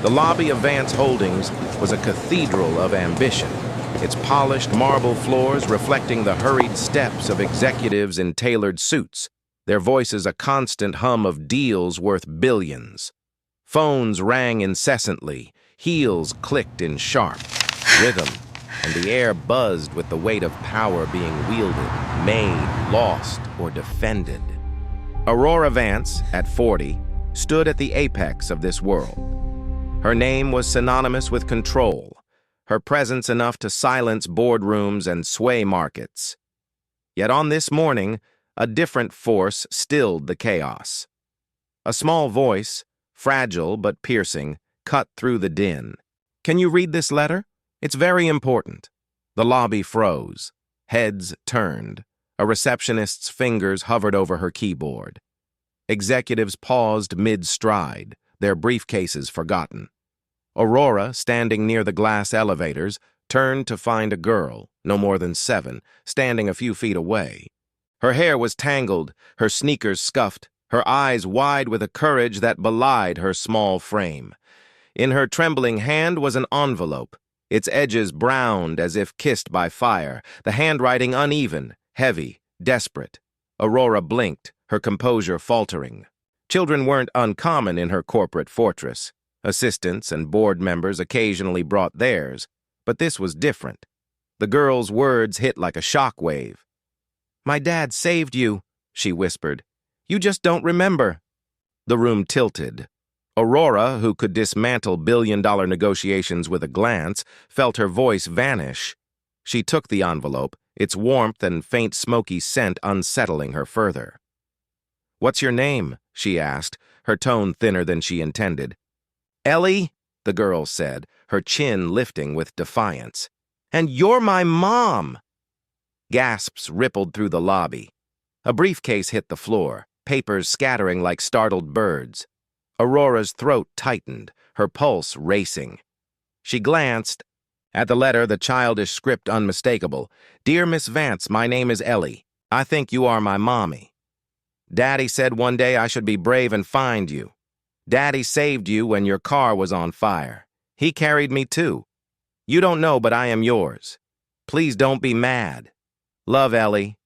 The lobby of Vance Holdings was a cathedral of ambition, its polished marble floors reflecting the hurried steps of executives in tailored suits, their voices a constant hum of deals worth billions. Phones rang incessantly, heels clicked in sharp rhythm, and the air buzzed with the weight of power being wielded, made, lost, or defended. Aurora Vance, at 40, stood at the apex of this world. Her name was synonymous with control, her presence enough to silence boardrooms and sway markets. Yet on this morning, a different force stilled the chaos. A small voice, fragile but piercing, cut through the din. "Can you read this letter? It's very important." The lobby froze. Heads turned. A receptionist's fingers hovered over her keyboard. Executives paused mid-stride, their briefcases forgotten. Aurora, standing near the glass elevators, turned to find a girl, no more than 7, standing a few feet away. Her hair was tangled, her sneakers scuffed, her eyes wide with a courage that belied her small frame. In her trembling hand was an envelope, its edges browned as if kissed by fire, the handwriting uneven, heavy, desperate. Aurora blinked, her composure faltering. Children weren't uncommon in her corporate fortress. Assistants and board members occasionally brought theirs, but this was different. The girl's words hit like a shockwave. "My dad saved you," she whispered. "You just don't remember." The room tilted. Aurora, who could dismantle billion-dollar negotiations with a glance, felt her voice vanish. She took the envelope, its warmth and faint smoky scent unsettling her further. "What's your name?" she asked, her tone thinner than she intended. "Ellie," the girl said, her chin lifting with defiance. "And you're my mom!" Gasps rippled through the lobby. A briefcase hit the floor, papers scattering like startled birds. Aurora's throat tightened, her pulse racing. She glanced at the letter, the childish script unmistakable. "Dear Miss Vance, my name is Ellie. I think you are my mommy. Daddy said one day I should be brave and find you. Daddy saved you when your car was on fire. He carried me too. You don't know, but I am yours. Please don't be mad. Love, Ellie."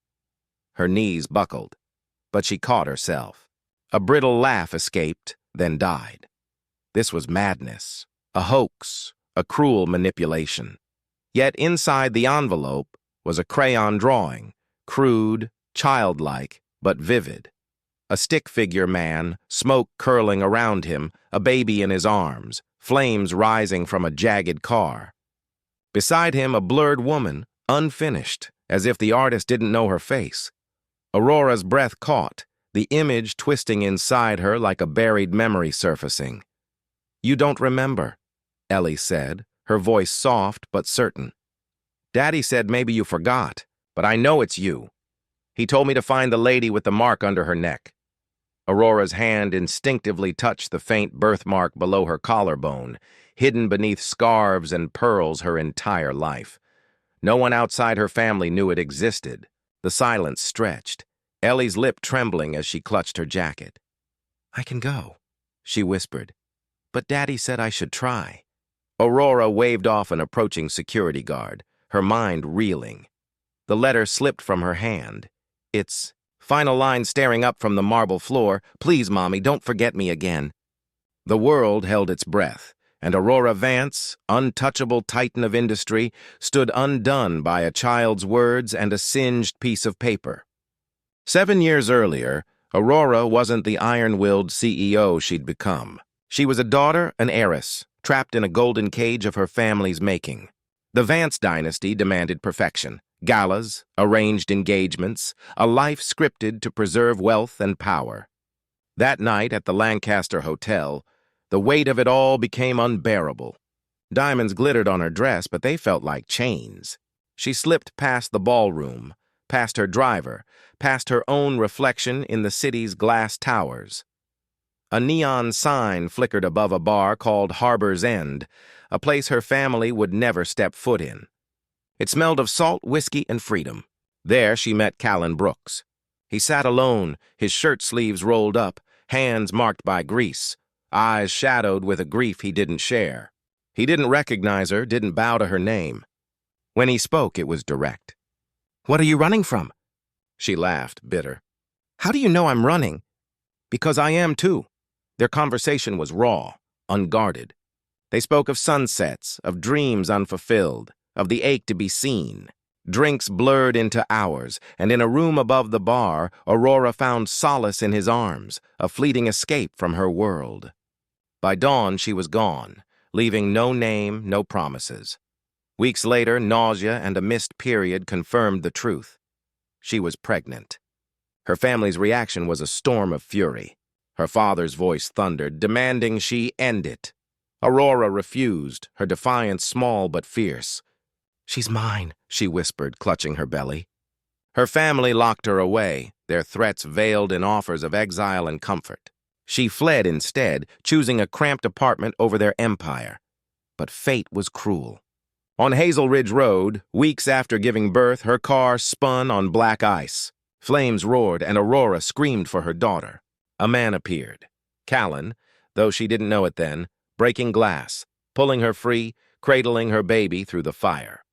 Her knees buckled, but she caught herself. A brittle laugh escaped, then died. This was madness, a hoax, a cruel manipulation. Yet inside the envelope was a crayon drawing, crude, childlike, but vivid. A stick-figure man, smoke curling around him, a baby in his arms, flames rising from a jagged car. Beside him, a blurred woman, unfinished, as if the artist didn't know her face. Aurora's breath caught, the image twisting inside her like a buried memory surfacing. "You don't remember," Ellie said, her voice soft but certain. "Daddy said maybe you forgot, but I know it's you. He told me to find the lady with the mark under her neck." Aurora's hand instinctively touched the faint birthmark below her collarbone, hidden beneath scarves and pearls her entire life. No one outside her family knew it existed. The silence stretched, Ellie's lip trembling as she clutched her jacket. "I can go," she whispered, "but Daddy said I should try." Aurora waved off an approaching security guard, her mind reeling. The letter slipped from her hand. Its final line staring up from the marble floor, "Please, Mommy, don't forget me again." The world held its breath, and Aurora Vance, untouchable titan of industry, stood undone by a child's words and a singed piece of paper. 7 years earlier, Aurora wasn't the iron-willed CEO she'd become. She was a daughter, an heiress, trapped in a golden cage of her family's making. The Vance dynasty demanded perfection. Galas, arranged engagements, a life scripted to preserve wealth and power. That night at the Lancaster Hotel, the weight of it all became unbearable. Diamonds glittered on her dress, but they felt like chains. She slipped past the ballroom, past her driver, past her own reflection in the city's glass towers. A neon sign flickered above a bar called Harbor's End, a place her family would never step foot in. It smelled of salt, whiskey, and freedom. There she met Callan Brooks. He sat alone, his shirt sleeves rolled up, hands marked by grease, eyes shadowed with a grief he didn't share. He didn't recognize her, didn't bow to her name. When he spoke, it was direct. "What are you running from?" She laughed, bitter. "How do you know I'm running?" "Because I am too." Their conversation was raw, unguarded. They spoke of sunsets, of dreams unfulfilled, of the ache to be seen. Drinks blurred into hours, and in a room above the bar, Aurora found solace in his arms, a fleeting escape from her world. By dawn, she was gone, leaving no name, no promises. Weeks later, nausea and a missed period confirmed the truth. She was pregnant. Her family's reaction was a storm of fury. Her father's voice thundered, demanding she end it. Aurora refused, her defiance small but fierce. "She's mine," she whispered, clutching her belly. Her family locked her away, their threats veiled in offers of exile and comfort. She fled instead, choosing a cramped apartment over their empire. But fate was cruel. On Hazel Ridge Road, weeks after giving birth, her car spun on black ice. Flames roared, and Aurora screamed for her daughter. A man appeared. Callan, though she didn't know it then, breaking glass, pulling her free, cradling her baby through the fire.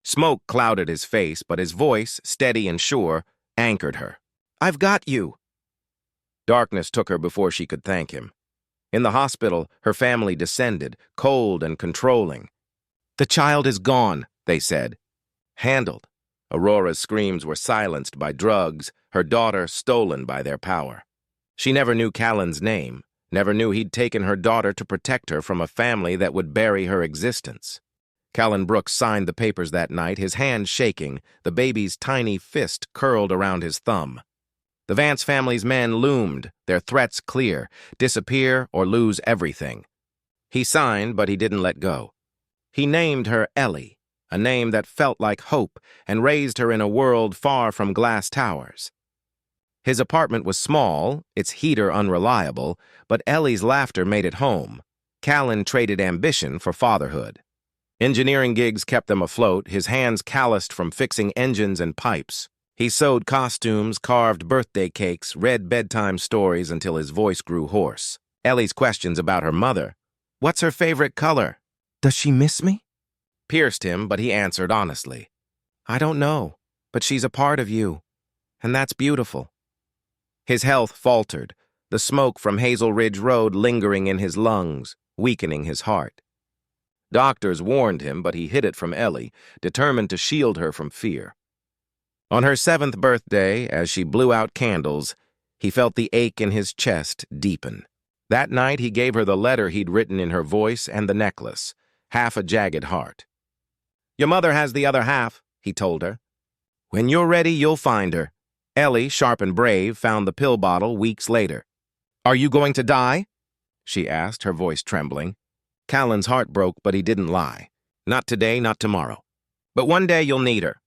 Smoke clouded his face, but his voice, steady and sure, anchored her. "I've got you." Darkness took her before she could thank him. In the hospital, her family descended, cold and controlling. "The child is gone," they said. Handled. Aurora's screams were silenced by drugs, her daughter stolen by their power. She never knew Callan's name, never knew he'd taken her daughter to protect her from a family that would bury her existence. Callan Brooks signed the papers that night, his hand shaking, the baby's tiny fist curled around his thumb. The Vance family's men loomed, their threats clear, disappear or lose everything. He signed, but he didn't let go. He named her Ellie, a name that felt like hope, and raised her in a world far from glass towers. His apartment was small, its heater unreliable, but Ellie's laughter made it home. Callan traded ambition for fatherhood. Engineering gigs kept them afloat, his hands calloused from fixing engines and pipes. He sewed costumes, carved birthday cakes, read bedtime stories until his voice grew hoarse. Ellie's questions about her mother. "What's her favorite color? Does she miss me?" Pierced him, but he answered honestly. "I don't know, but she's a part of you, and that's beautiful." His health faltered, the smoke from Hazel Ridge Road lingering in his lungs, weakening his heart. Doctors warned him, but he hid it from Ellie, determined to shield her from fear. On her 7th birthday, as she blew out candles, he felt the ache in his chest deepen. That night, he gave her the letter he'd written in her voice and the necklace, half a jagged heart. "Your mother has the other half," he told her. "When you're ready, you'll find her." Ellie, sharp and brave, found the pill bottle weeks later. "Are you going to die?" she asked, her voice trembling. Callan's heart broke, but he didn't lie. "Not today, not tomorrow. But one day you'll need her."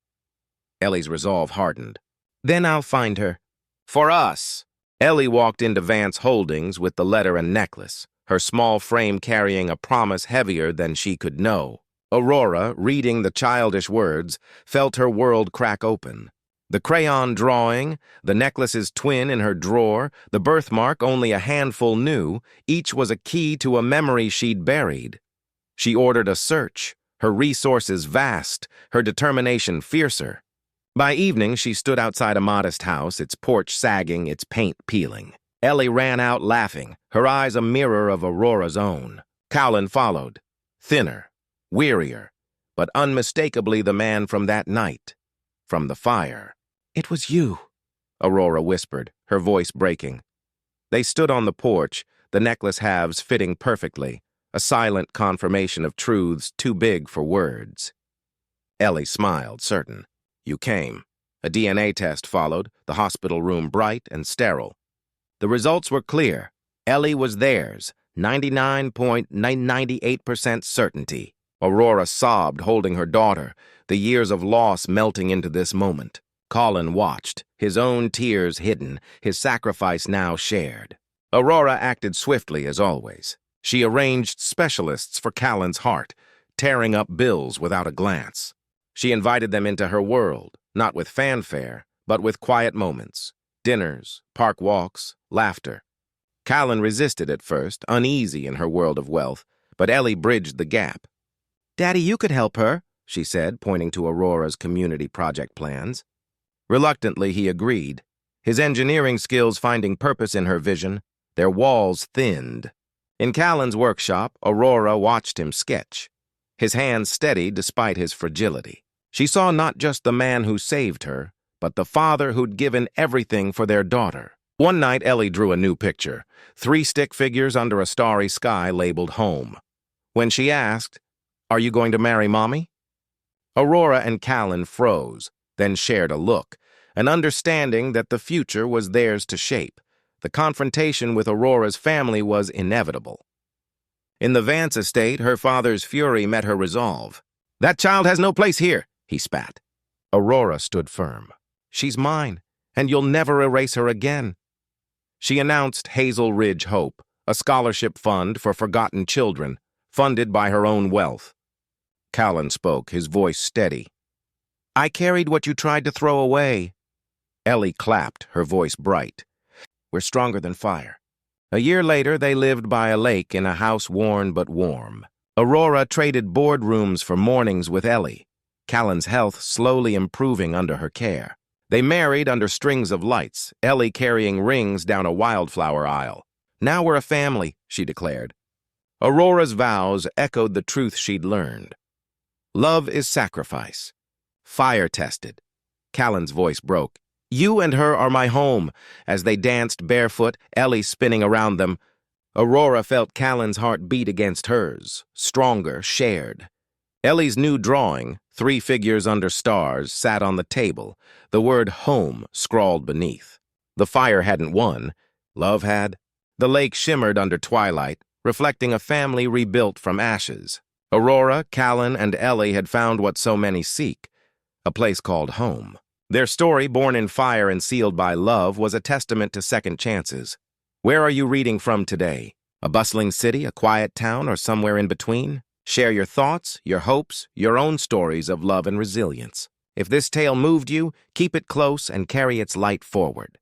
Ellie's resolve hardened. "Then I'll find her. For us." Ellie walked into Vance Holdings with the letter and necklace, her small frame carrying a promise heavier than she could know. Aurora, reading the childish words, felt her world crack open. The crayon drawing, the necklace's twin in her drawer, the birthmark only a handful knew, each was a key to a memory she'd buried. She ordered a search, her resources vast, her determination fiercer. By evening, she stood outside a modest house, its porch sagging, its paint peeling. Ellie ran out laughing, her eyes a mirror of Aurora's own. Callan followed, thinner, wearier, but unmistakably the man from that night, from the fire. "It was you," Aurora whispered, her voice breaking. They stood on the porch, the necklace halves fitting perfectly, a silent confirmation of truths too big for words. Ellie smiled, certain. "You came." A DNA test followed, the hospital room bright and sterile. The results were clear. Ellie was theirs, 99.998% certainty. Aurora sobbed, holding her daughter, the years of loss melting into this moment. Callan watched, his own tears hidden, his sacrifice now shared. Aurora acted swiftly as always. She arranged specialists for Callan's heart, tearing up bills without a glance. She invited them into her world, not with fanfare, but with quiet moments, dinners, park walks, laughter. Callan resisted at first, uneasy in her world of wealth, but Ellie bridged the gap. "Daddy, you could help her," she said, pointing to Aurora's community project plans. Reluctantly, he agreed, his engineering skills finding purpose in her vision, their walls thinned. In Callan's workshop, Aurora watched him sketch, his hands steady despite his fragility. She saw not just the man who saved her, but the father who'd given everything for their daughter. One night, Ellie drew a new picture, 3 stick figures under a starry sky labeled home. When she asked, "Are you going to marry Mommy?" Aurora and Callan froze, then shared a look, an understanding that the future was theirs to shape. The confrontation with Aurora's family was inevitable. In the Vance estate, her father's fury met her resolve. "That child has no place here," he spat. Aurora stood firm. "She's mine, and you'll never erase her again." She announced Hazel Ridge Hope, a scholarship fund for forgotten children, funded by her own wealth. Callan spoke, his voice steady. "I carried what you tried to throw away." Ellie clapped, her voice bright. "We're stronger than fire." A year later, they lived by a lake in a house worn but warm. Aurora traded boardrooms for mornings with Ellie, Callan's health slowly improving under her care. They married under strings of lights, Ellie carrying rings down a wildflower aisle. "Now we're a family," she declared. Aurora's vows echoed the truth she'd learned. Love is sacrifice. Fire-tested. Callan's voice broke. "You and her are my home." As they danced barefoot, Ellie spinning around them, Aurora felt Callan's heart beat against hers, stronger, shared. Ellie's new drawing, 3 figures under stars, sat on the table, the word home scrawled beneath. The fire hadn't won. Love had. The lake shimmered under twilight, reflecting a family rebuilt from ashes. Aurora, Callan, and Ellie had found what so many seek, a place called home. Their story, born in fire and sealed by love, was a testament to second chances. Where are you reading from today? A bustling city, a quiet town, or somewhere in between? Share your thoughts, your hopes, your own stories of love and resilience. If this tale moved you, keep it close and carry its light forward.